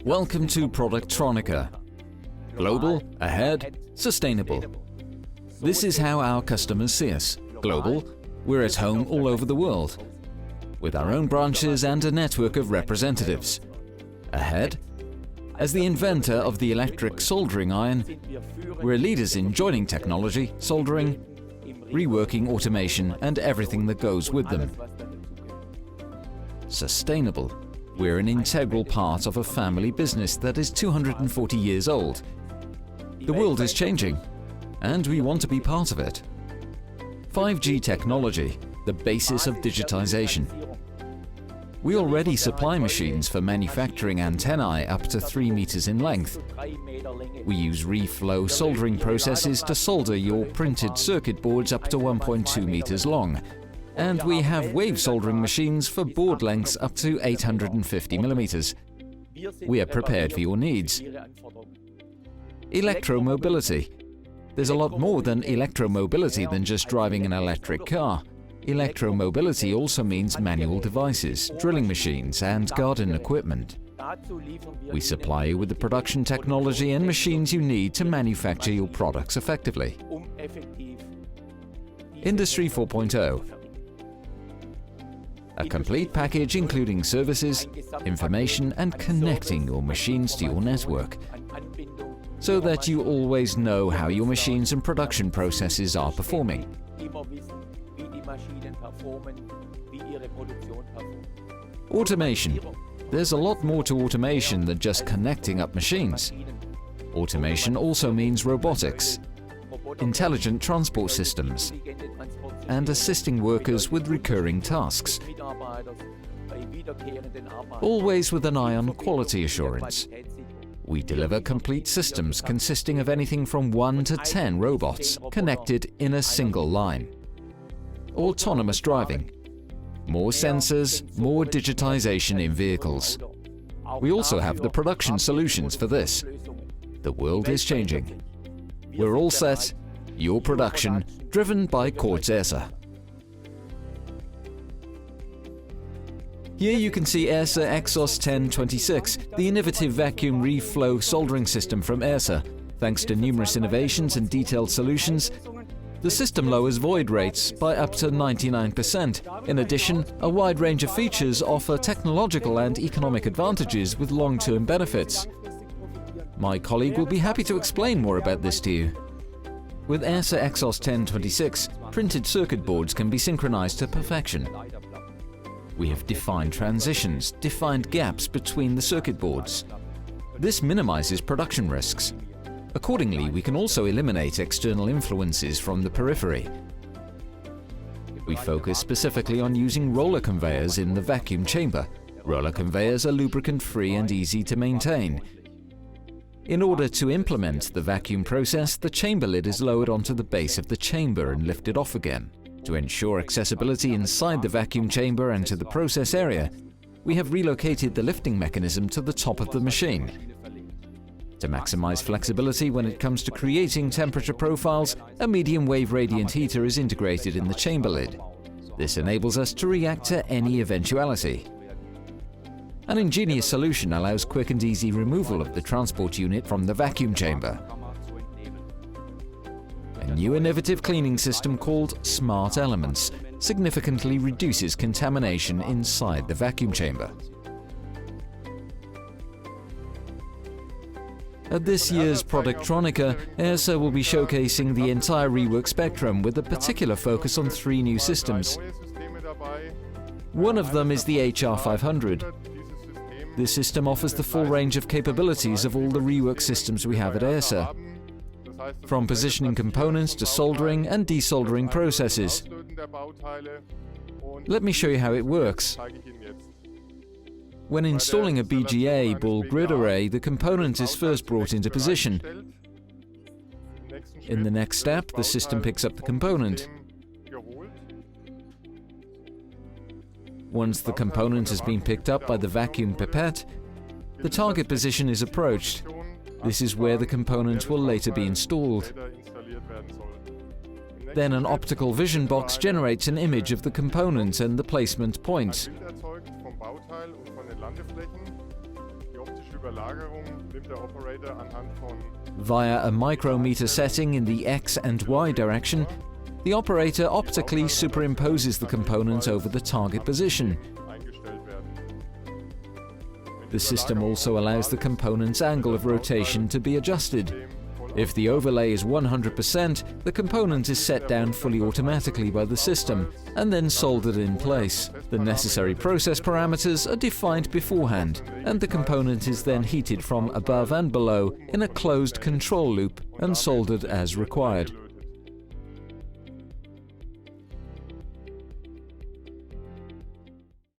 Welcome to Productronica. Global, ahead, sustainable. This is how our customers see us. Global, we're at home all over the world, with our own branches and a network of representatives. Ahead, as the inventor of the electric soldering iron, we're leaders in joining technology, soldering, reworking automation and everything that goes with them. Sustainable, we're an integral part of a family business that is 240 years old. The world is changing, and we want to be part of it. 5G technology, the basis of digitization. We already supply machines for manufacturing antennae up to 3 meters in length. We use reflow soldering processes to solder your printed circuit boards up to 1.2 meters long. And we have wave soldering machines for board lengths up to 850 millimeters. We are prepared for your needs. Electromobility. There's a lot more than electromobility than just driving an electric car. Electromobility also means manual devices, drilling machines, and garden equipment. We supply you with the production technology and machines you need to manufacture your products effectively. Industry 4.0. A complete package including services, information, and connecting your machines to your network, so that you always know how your machines and production processes are performing. Automation. There's a lot more to automation than just connecting up machines. Automation also means robotics, intelligent transport systems, and assisting workers with recurring tasks. Always with an eye on quality assurance. We deliver complete systems consisting of anything from 1 to 10 robots connected in a single line. Autonomous driving. More sensors, more digitization in vehicles. We also have the production solutions for this. The world is changing. We're all set. Your production, driven by Ersa. Here you can see Ersa EXOS 1026, the innovative vacuum reflow soldering system from Ersa. Thanks to numerous innovations and detailed solutions, the system lowers void rates by up to 99%. In addition, a wide range of features offer technological and economic advantages with long-term benefits. My colleague will be happy to explain more about this to you. With Ersa EXOS 1026, printed circuit boards can be synchronized to perfection. We have defined transitions, defined gaps between the circuit boards. This minimizes production risks. Accordingly, we can also eliminate external influences from the periphery. We focus specifically on using roller conveyors in the vacuum chamber. Roller conveyors are lubricant-free and easy to maintain. In order to implement the vacuum process, the chamber lid is lowered onto the base of the chamber and lifted off again. To ensure accessibility inside the vacuum chamber and to the process area, we have relocated the lifting mechanism to the top of the machine. To maximize flexibility when it comes to creating temperature profiles, a medium-wave radiant heater is integrated in the chamber lid. This enables us to react to any eventuality. An ingenious solution allows quick and easy removal of the transport unit from the vacuum chamber. A new innovative cleaning system called Smart Elements significantly reduces contamination inside the vacuum chamber. At this year's Productronica, Ersa will be showcasing the entire rework spectrum with a particular focus on 3 new systems. One of them is the HR500. This system offers the full range of capabilities of all the rework systems we have at Ersa, from positioning components to soldering and desoldering processes. Let me show you how it works. When installing a BGA ball grid array, the component is first brought into position. In the next step, the system picks up the component. Once the component has been picked up by the vacuum pipette, the target position is approached. This is where the component will later be installed. Then an optical vision box generates an image of the component and the placement point. Via a micrometer setting in the X and Y direction, the operator optically superimposes the component over the target position. The system also allows the component's angle of rotation to be adjusted. If the overlay is 100%, the component is set down fully automatically by the system and then soldered in place. The necessary process parameters are defined beforehand, and the component is then heated from above and below in a closed control loop and soldered as required.